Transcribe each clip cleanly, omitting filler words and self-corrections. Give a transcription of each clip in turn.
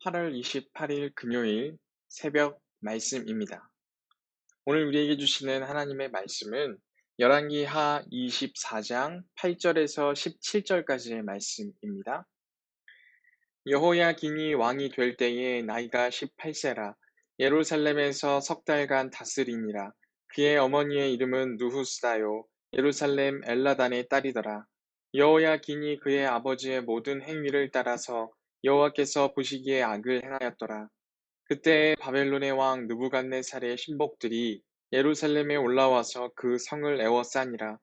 8월 28일 금요일 새벽 말씀입니다. 오늘 우리에게 주시는 하나님의 말씀은 열왕기하 24장 8절에서 17절까지의 말씀입니다. 여호야긴이 왕이 될 때에 나이가 18세라 예루살렘에서 석 달간 다스리니라. 그의 어머니의 이름은 누후스다요 예루살렘 엘라단의 딸이더라. 여호야긴이 그의 아버지의 모든 행위를 따라서 여호와께서 보시기에 악을 행하였더라. 그때 바벨론의 왕 느부갓네살의 신복들이 예루살렘에 올라와서 그 성을 에워싸니라.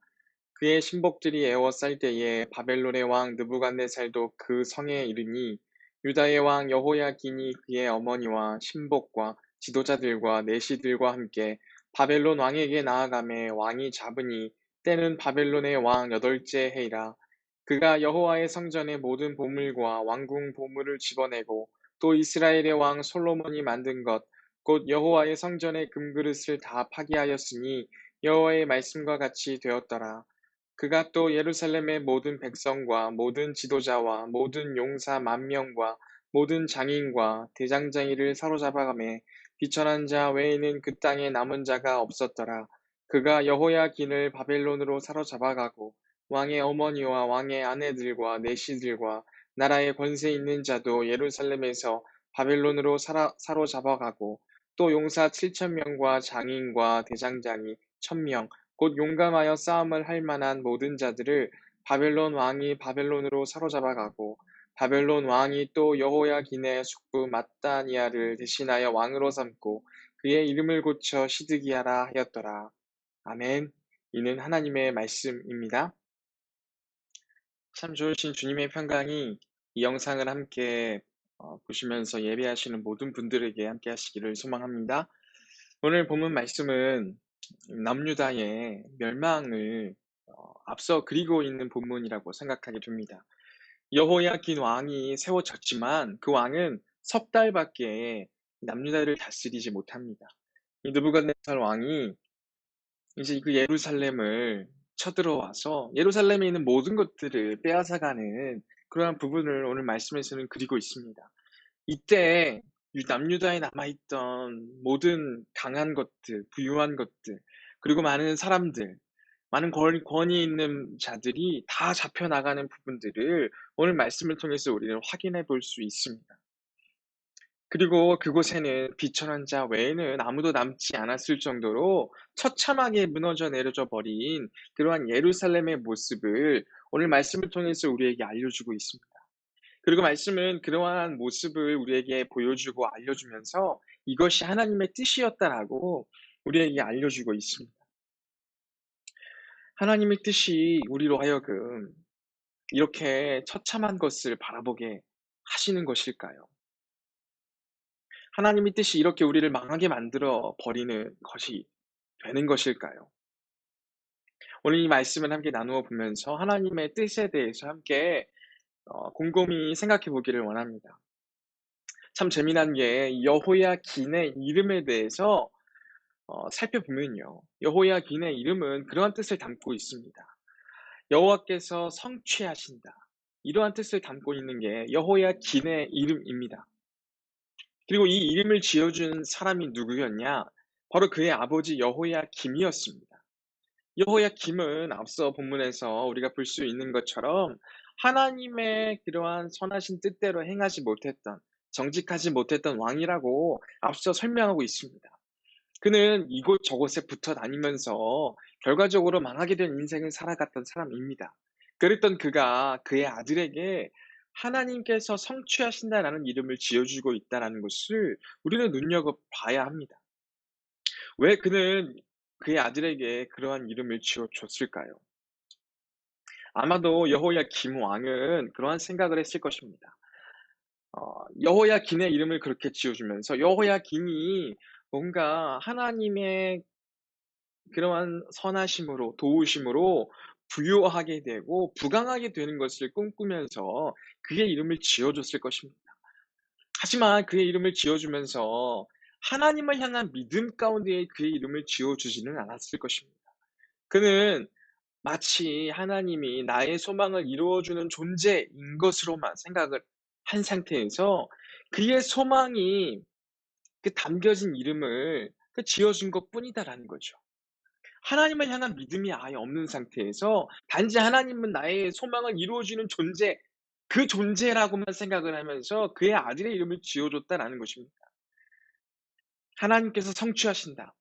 그의 신복들이 에워쌀 때에 바벨론의 왕 느부갓네살도 그 성에 이르니 유다의 왕 여호야긴이 그의 어머니와 신복과 지도자들과 내시들과 함께 바벨론 왕에게 나아가매 왕이 잡으니 때는 바벨론의 왕 여덟째 해이라. 그가 여호와의 성전의 모든 보물과 왕궁 보물을 집어내고 또 이스라엘의 왕 솔로몬이 만든 것 곧 여호와의 성전의 금그릇을 다 파기하였으니 여호와의 말씀과 같이 되었더라. 그가 또 예루살렘의 모든 백성과 모든 지도자와 모든 용사 10,000명과 모든 장인과 대장장이를 사로잡아가매 비천한 자 외에는 그 땅에 남은 자가 없었더라. 그가 여호야긴을 바벨론으로 사로잡아가고 왕의 어머니와 왕의 아내들과 내시들과 나라의 권세 있는 자도 예루살렘에서 바벨론으로 사로잡아가고 또 용사 7,000명과 장인과 대장장이 1,000명 곧 용감하여 싸움을 할 만한 모든 자들을 바벨론 왕이 바벨론으로 사로잡아가고 바벨론 왕이 또 여호야긴의 숙부 mat단이야를 대신하여 왕으로 삼고 그의 이름을 고쳐 시드기야라 하였더라. 아멘. 이는 하나님의 말씀입니다. 참 좋으신 주님의 평강이 이 영상을 함께 보시면서 예배하시는 모든 분들에게 함께 하시기를 소망합니다. 오늘 본문 말씀은 남유다의 멸망을 앞서 그리고 있는 본문이라고 생각하게 됩니다. 여호야긴 왕이 세워졌지만 그 왕은 석 달밖에 남유다를 다스리지 못합니다. 이 느부갓네살 왕이 이제 그 예루살렘을 쳐들어와서 예루살렘에 있는 모든 것들을 빼앗아가는 그러한 부분을 오늘 말씀에서는 그리고 있습니다. 이때 남유다에 남아있던 모든 강한 것들, 부유한 것들, 그리고 많은 사람들, 많은 권위 있는 자들이 다 잡혀나가는 부분들을 오늘 말씀을 통해서 우리는 확인해 볼 수 있습니다. 그리고 그곳에는 비천한 자 외에는 아무도 남지 않았을 정도로 처참하게 무너져 내려져 버린 그러한 예루살렘의 모습을 오늘 말씀을 통해서 우리에게 알려주고 있습니다. 그리고 말씀은 그러한 모습을 우리에게 보여주고 알려주면서 이것이 하나님의 뜻이었다라고 우리에게 알려주고 있습니다. 하나님의 뜻이 우리로 하여금 이렇게 처참한 것을 바라보게 하시는 것일까요? 하나님의 뜻이 이렇게 우리를 망하게 만들어 버리는 것이 되는 것일까요? 오늘 이 말씀을 함께 나누어 보면서 하나님의 뜻에 대해서 함께 곰곰이 생각해 보기를 원합니다. 참 재미난 게 여호야긴의 이름에 대해서 살펴보면요. 여호야긴의 이름은 그러한 뜻을 담고 있습니다. 여호와께서 성취하신다. 이러한 뜻을 담고 있는 게 여호야긴의 이름입니다. 그리고 이 이름을 지어준 사람이 누구였냐? 바로 그의 아버지 여호야김이었습니다. 여호야김은 앞서 본문에서 우리가 볼 수 있는 것처럼 하나님의 그러한 선하신 뜻대로 행하지 못했던, 정직하지 못했던 왕이라고 앞서 설명하고 있습니다. 그는 이곳 저곳에 붙어 다니면서 결과적으로 망하게 된 인생을 살아갔던 사람입니다. 그랬던 그가 그의 아들에게 하나님께서 성취하신다라는 이름을 지어주고 있다는 것을 우리는 눈여겨봐야 합니다. 왜 그는 그의 아들에게 그러한 이름을 지어줬을까요? 아마도 여호야김 왕은 그러한 생각을 했을 것입니다. 여호야긴의 이름을 그렇게 지어주면서 여호야긴이 뭔가 하나님의 그러한 선하심으로 도우심으로 부유하게 되고 부강하게 되는 것을 꿈꾸면서 그의 이름을 지어줬을 것입니다. 하지만 그의 이름을 지어주면서 하나님을 향한 믿음 가운데 그의 이름을 지어주지는 않았을 것입니다. 그는 마치 하나님이 나의 소망을 이루어주는 존재인 것으로만 생각을 한 상태에서 그의 소망이 그 담겨진 이름을 지어준 것뿐이다라는 거죠. 하나님을 향한 믿음이 아예 없는 상태에서 단지 하나님은 나의 소망을 이루어 주는 존재, 그 존재라고만 생각을 하면서 그의 아들의 이름을 지어 줬다라는 것입니다. 하나님께서 성취하신다.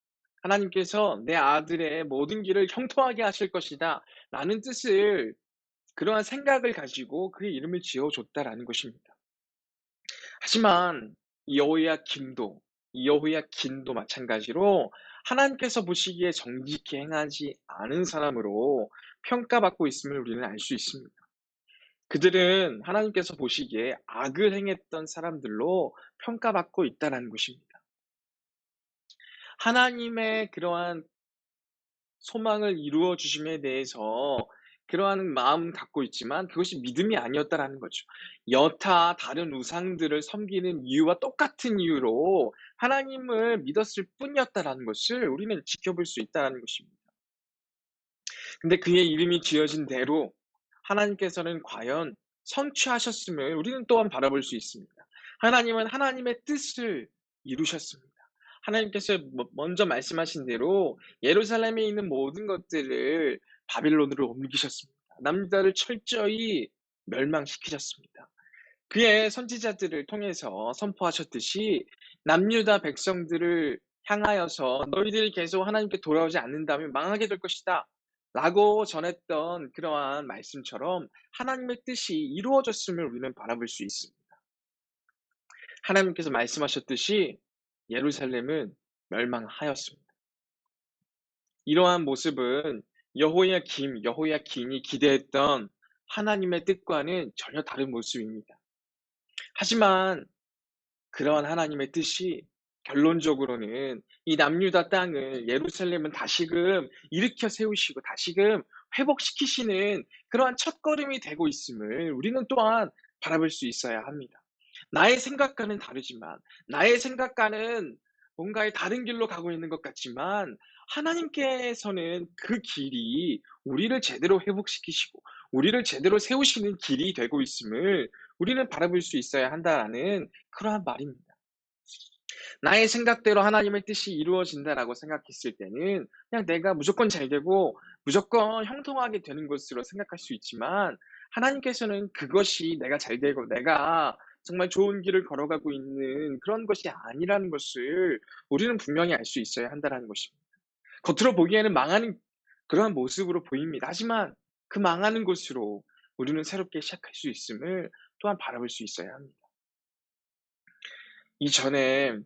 하나님께서 내 아들의 모든 길을 형통하게 하실 것이다. 라는 뜻을, 그러한 생각을 가지고 그의 이름을 지어 줬다라는 것입니다. 하지만 여호야김도 마찬가지로 하나님께서 보시기에 정직히 행하지 않은 사람으로 평가받고 있음을 우리는 알 수 있습니다. 그들은 하나님께서 보시기에 악을 행했던 사람들로 평가받고 있다는 것입니다. 하나님의 그러한 소망을 이루어 주심에 대해서 그러한 마음 갖고 있지만 그것이 믿음이 아니었다라는 거죠. 여타 다른 우상들을 섬기는 이유와 똑같은 이유로 하나님을 믿었을 뿐이었다라는 것을 우리는 지켜볼 수 있다는 것입니다. 근데 그의 이름이 지어진 대로 하나님께서는 과연 성취하셨음을 우리는 또한 바라볼 수 있습니다. 하나님은 하나님의 뜻을 이루셨습니다. 하나님께서 먼저 말씀하신 대로 예루살렘에 있는 모든 것들을 바빌론으로 옮기셨습니다. 남유다를 철저히 멸망시키셨습니다. 그의 선지자들을 통해서 선포하셨듯이 남유다 백성들을 향하여서 너희들이 계속 하나님께 돌아오지 않는다면 망하게 될 것이다 라고 전했던 그러한 말씀처럼 하나님의 뜻이 이루어졌음을 우리는 바라볼 수 있습니다. 하나님께서 말씀하셨듯이 예루살렘은 멸망하였습니다. 이러한 모습은 여호야긴이 기대했던 하나님의 뜻과는 전혀 다른 모습입니다. 하지만 그러한 하나님의 뜻이 결론적으로는 이 남유다 땅을, 예루살렘은 다시금 일으켜 세우시고 다시금 회복시키시는 그러한 첫걸음이 되고 있음을 우리는 또한 바라볼 수 있어야 합니다. 나의 생각과는 다르지만, 나의 생각과는 뭔가의 다른 길로 가고 있는 것 같지만, 하나님께서는 그 길이 우리를 제대로 회복시키시고 우리를 제대로 세우시는 길이 되고 있음을 우리는 바라볼 수 있어야 한다라는 그러한 말입니다. 나의 생각대로 하나님의 뜻이 이루어진다라고 생각했을 때는 그냥 내가 무조건 잘 되고 무조건 형통하게 되는 것으로 생각할 수 있지만, 하나님께서는 그것이 내가 잘 되고 내가 정말 좋은 길을 걸어가고 있는 그런 것이 아니라는 것을 우리는 분명히 알 수 있어야 한다는 것입니다. 겉으로 보기에는 망하는 그러한 모습으로 보입니다. 하지만 그 망하는 곳으로 우리는 새롭게 시작할 수 있음을 또한 바라볼 수 있어야 합니다. 이전에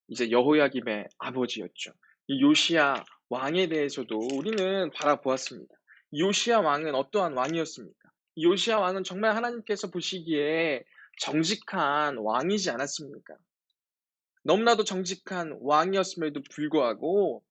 이제 여호야김의 아버지였죠. 이 요시야 왕에 대해서도 우리는 바라보았습니다. 요시야 왕은 어떠한 왕이었습니까? 요시야 왕은 정말 하나님께서 보시기에 정직한 왕이지 않았습니까? 너무나도 정직한 왕이었음에도 불구하고,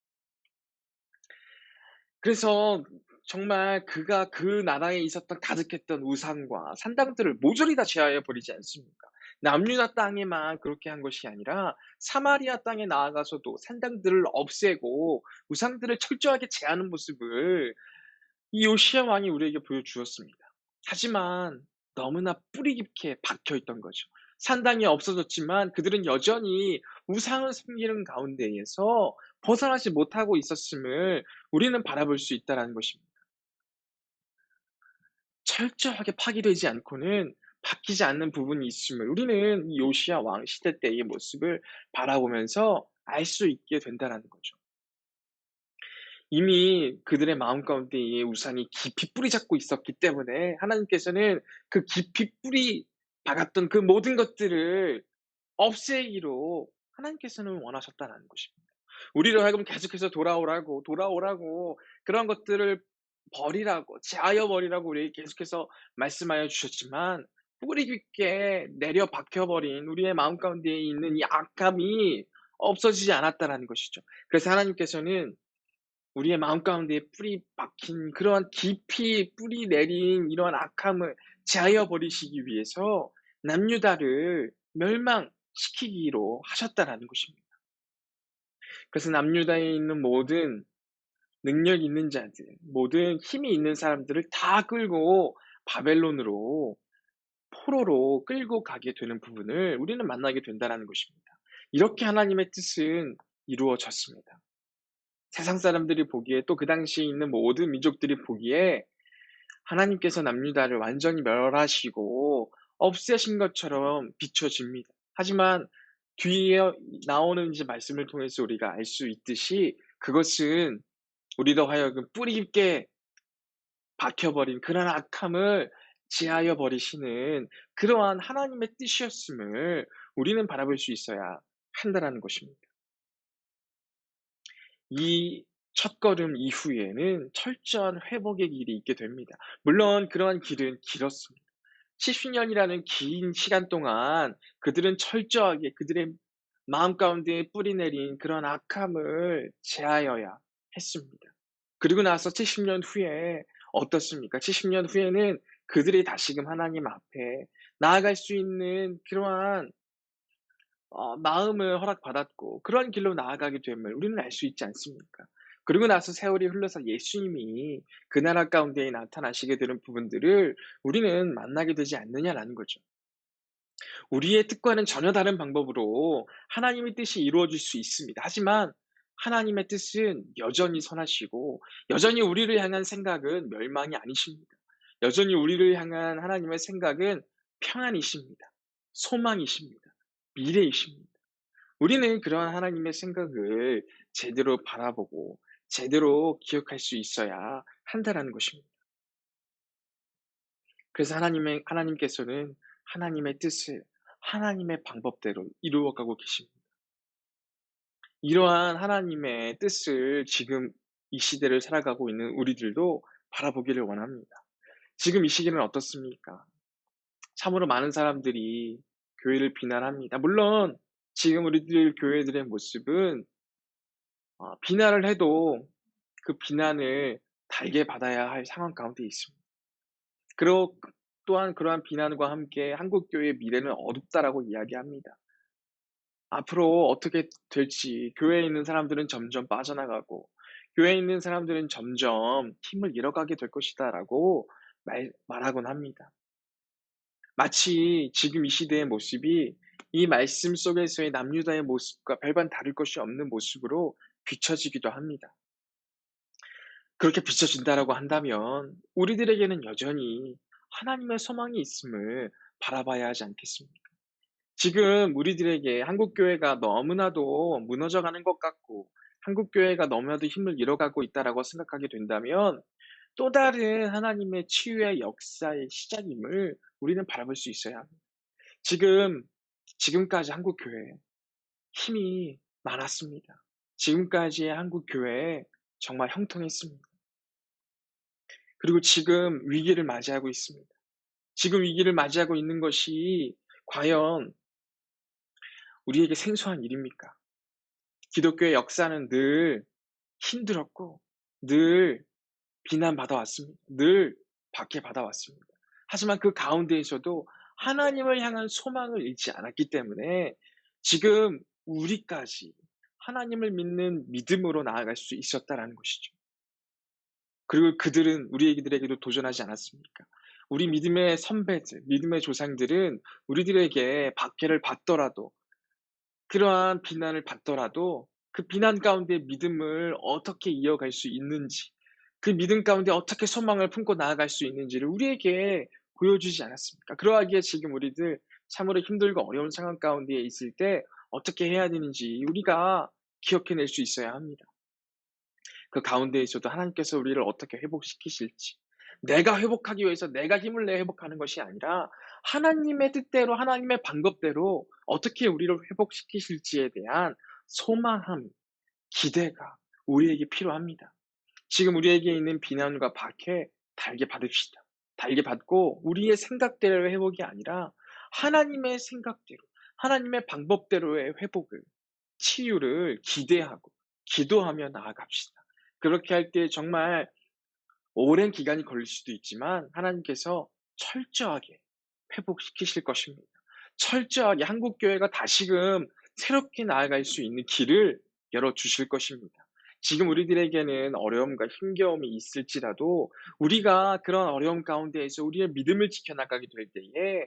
그래서 정말 그가 그 나라에 있었던 가득했던 우상과 산당들을 모조리 다 제하여 버리지 않습니까? 남유다 땅에만 그렇게 한 것이 아니라 사마리아 땅에 나아가서도 산당들을 없애고 우상들을 철저하게 제하는 모습을 이 요시야 왕이 우리에게 보여주었습니다. 하지만 너무나 뿌리 깊게 박혀 있던 거죠. 산당이 없어졌지만 그들은 여전히 우상을 섬기는 가운데에서 벗어나지 못하고 있었음을 우리는 바라볼 수 있다는 것입니다. 철저하게 파괴되지 않고는 바뀌지 않는 부분이 있음을 우리는 이 요시야 왕 시대 때의 모습을 바라보면서 알 수 있게 된다는 거죠. 이미 그들의 마음 가운데 이 우상이 깊이 뿌리 잡고 있었기 때문에 하나님께서는 그 깊이 뿌리 박았던 그 모든 것들을 없애기로 하나님께서는 원하셨다는 것입니다. 우리로 하여금 계속해서 돌아오라고 그런 것들을 버리라고, 제하여 버리라고 우리에게 계속해서 말씀하여 주셨지만, 뿌리 깊게 내려 박혀 버린 우리의 마음 가운데에 있는 이 악함이 없어지지 않았다라는 것이죠. 그래서 하나님께서는 우리의 마음 가운데에 뿌리 박힌 그러한 깊이 뿌리 내린 이러한 악함을 제하여 버리시기 위해서 남유다를 멸망시키기로 하셨다라는 것입니다. 그래서 남유다에 있는 모든 능력 있는 자들, 모든 힘이 있는 사람들을 다 끌고 바벨론으로 포로로 끌고 가게 되는 부분을 우리는 만나게 된다라는 것입니다. 이렇게 하나님의 뜻은 이루어졌습니다. 세상 사람들이 보기에 또 그 당시에 있는 모든 민족들이 보기에 하나님께서 남유다를 완전히 멸하시고 없애신 것처럼 비춰집니다. 하지만 뒤에 나오는 이제 말씀을 통해서 우리가 알 수 있듯이 그것은 우리로 하여금 뿌리 깊게 박혀버린 그런 악함을 제하여 버리시는 그러한 하나님의 뜻이었음을 우리는 바라볼 수 있어야 한다라는 것입니다. 이 첫걸음 이후에는 철저한 회복의 길이 있게 됩니다. 물론 그러한 길은 길었습니다. 70년이라는 긴 시간 동안 그들은 철저하게 그들의 마음 가운데 뿌리내린 그런 악함을 제하여야 했습니다. 그리고 나서 70년 후에 어떻습니까? 70년 후에는 그들이 다시금 하나님 앞에 나아갈 수 있는 그러한 마음을 허락받았고 그런 길로 나아가게 됨을 우리는 알 수 있지 않습니까? 그리고 나서 세월이 흘러서 예수님이 그 나라 가운데에 나타나시게 되는 부분들을 우리는 만나게 되지 않느냐라는 거죠. 우리의 뜻과는 전혀 다른 방법으로 하나님의 뜻이 이루어질 수 있습니다. 하지만 하나님의 뜻은 여전히 선하시고 여전히 우리를 향한 생각은 멸망이 아니십니다. 여전히 우리를 향한 하나님의 생각은 평안이십니다. 소망이십니다. 미래이십니다. 우리는 그러한 하나님의 생각을 제대로 바라보고 제대로 기억할 수 있어야 한다라는 것입니다. 그래서 하나님께서는 하나님의 뜻을 하나님의 방법대로 이루어가고 계십니다. 이러한 하나님의 뜻을 지금 이 시대를 살아가고 있는 우리들도 바라보기를 원합니다. 지금 이 시기는 어떻습니까? 참으로 많은 사람들이 교회를 비난합니다. 물론 지금 우리들 교회들의 모습은 비난을 해도 그 비난을 달게 받아야 할 상황 가운데 있습니다. 그리고 또한 그러한 비난과 함께 한국 교회의 미래는 어둡다라고 이야기합니다. 앞으로 어떻게 될지 교회에 있는 사람들은 점점 빠져나가고 교회에 있는 사람들은 점점 힘을 잃어가게 될 것이다라고 말하곤 합니다. 마치 지금 이 시대의 모습이 이 말씀 속에서의 남유다의 모습과 별반 다를 것이 없는 모습으로 비춰지기도 합니다. 그렇게 비춰진다라고 한다면 우리들에게는 여전히 하나님의 소망이 있음을 바라봐야 하지 않겠습니까? 지금 우리들에게 한국 교회가 너무나도 무너져가는 것 같고 한국 교회가 너무나도 힘을 잃어가고 있다라고 생각하게 된다면 또 다른 하나님의 치유의 역사의 시작임을 우리는 바라볼 수 있어야 합니다. 지금까지 한국 교회에 힘이 많았습니다. 지금까지의 한국 교회에 정말 형통했습니다. 그리고 지금 위기를 맞이하고 있습니다. 지금 위기를 맞이하고 있는 것이 과연 우리에게 생소한 일입니까? 기독교의 역사는 늘 힘들었고 늘 비난받아 왔습니다. 늘 박해받아 왔습니다. 하지만 그 가운데에서도 하나님을 향한 소망을 잃지 않았기 때문에 지금 우리까지 하나님을 믿는 믿음으로 나아갈 수 있었다라는 것이죠. 그리고 그들은 우리들에게도 도전하지 않았습니까? 우리 믿음의 선배들, 믿음의 조상들은 우리들에게 박해를 받더라도 그러한 비난을 받더라도 그 비난 가운데 믿음을 어떻게 이어갈 수 있는지, 그 믿음 가운데 어떻게 소망을 품고 나아갈 수 있는지를 우리에게 보여주지 않았습니까? 그러하기에 지금 우리들 참으로 힘들고 어려운 상황 가운데 있을 때 어떻게 해야 되는지 우리가 기억해낼 수 있어야 합니다. 그 가운데에서도 하나님께서 우리를 어떻게 회복시키실지, 내가 회복하기 위해서 내가 힘을 내 회복하는 것이 아니라 하나님의 뜻대로 하나님의 방법대로 어떻게 우리를 회복시키실지에 대한 소망함, 기대가 우리에게 필요합니다. 지금 우리에게 있는 비난과 박해 달게 받읍시다. 달게 받고 우리의 생각대로의 회복이 아니라 하나님의 생각대로, 하나님의 방법대로의 회복을, 치유를 기대하고 기도하며 나아갑시다. 그렇게 할 때 정말 오랜 기간이 걸릴 수도 있지만 하나님께서 철저하게 회복시키실 것입니다. 철저하게 한국 교회가 다시금 새롭게 나아갈 수 있는 길을 열어 주실 것입니다. 지금 우리들에게는 어려움과 힘겨움이 있을지라도 우리가 그런 어려움 가운데에서 우리의 믿음을 지켜나가게 될 때에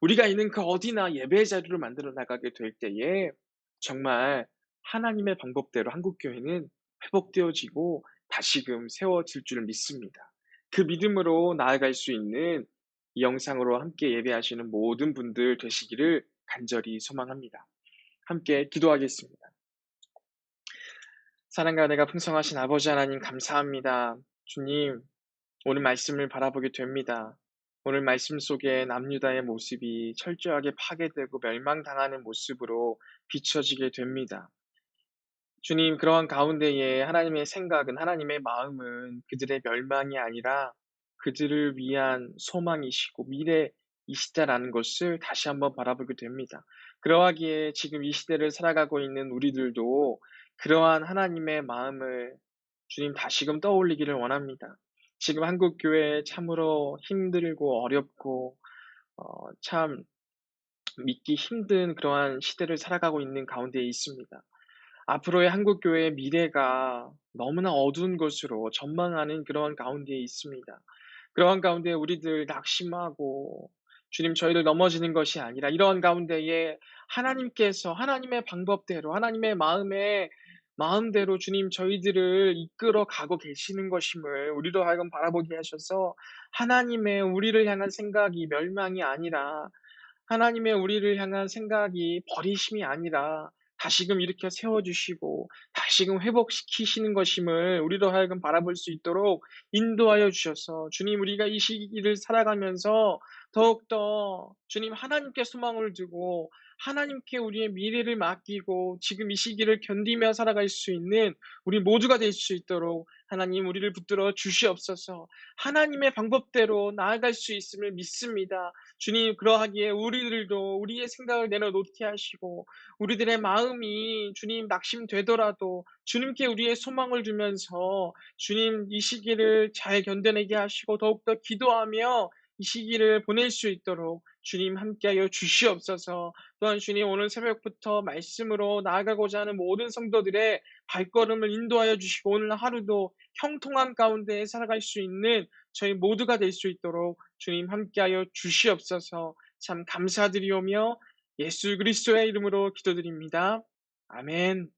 우리가 있는 그 어디나 예배의 자리로 만들어 나가게 될 때에 정말 하나님의 방법대로 한국교회는 회복되어지고 다시금 세워질 줄 믿습니다. 그 믿음으로 나아갈 수 있는 이 영상으로 함께 예배하시는 모든 분들 되시기를 간절히 소망합니다. 함께 기도하겠습니다. 사랑과 은혜가 풍성하신 아버지 하나님 감사합니다. 주님, 오늘 말씀을 바라보게 됩니다. 오늘 말씀 속에 남유다의 모습이 철저하게 파괴되고 멸망당하는 모습으로 비춰지게 됩니다. 주님, 그러한 가운데에 하나님의 생각은, 하나님의 마음은 그들의 멸망이 아니라 그들을 위한 소망이시고 미래이시다라는 것을 다시 한번 바라보게 됩니다. 그러하기에 지금 이 시대를 살아가고 있는 우리들도 그러한 하나님의 마음을 주님 다시금 떠올리기를 원합니다. 지금 한국 교회 참으로 힘들고 어렵고 참 믿기 힘든 그러한 시대를 살아가고 있는 가운데에 있습니다. 앞으로의 한국 교회의 미래가 너무나 어두운 것으로 전망하는 그러한 가운데에 있습니다. 그러한 가운데 우리들 낙심하고 주님 저희를 넘어지는 것이 아니라 이러한 가운데에 하나님께서 하나님의 방법대로 하나님의 마음대로 주님 저희들을 이끌어 가고 계시는 것임을 우리로 하여금 바라보게 하셔서 하나님의 우리를 향한 생각이 멸망이 아니라 하나님의 우리를 향한 생각이 버리심이 아니라 다시금 일으켜 세워주시고 다시금 회복시키시는 것임을 우리로 하여금 바라볼 수 있도록 인도하여 주셔서 주님 우리가 이 시기를 살아가면서 더욱더 주님 하나님께 소망을 두고 하나님께 우리의 미래를 맡기고 지금 이 시기를 견디며 살아갈 수 있는 우리 모두가 될 수 있도록 하나님 우리를 붙들어 주시옵소서. 하나님의 방법대로 나아갈 수 있음을 믿습니다. 주님 그러하기에 우리들도 우리의 생각을 내려놓게 하시고 우리들의 마음이 주님 낙심되더라도 주님께 우리의 소망을 두면서 주님 이 시기를 잘 견뎌내게 하시고 더욱더 기도하며 이 시기를 보낼 수 있도록 주님 함께하여 주시옵소서. 또한 주님 오늘 새벽부터 말씀으로 나아가고자 하는 모든 성도들의 발걸음을 인도하여 주시고 오늘 하루도 형통함 가운데 살아갈 수 있는 저희 모두가 될 수 있도록 주님 함께하여 주시옵소서. 참 감사드리오며 예수 그리스도의 이름으로 기도드립니다. 아멘.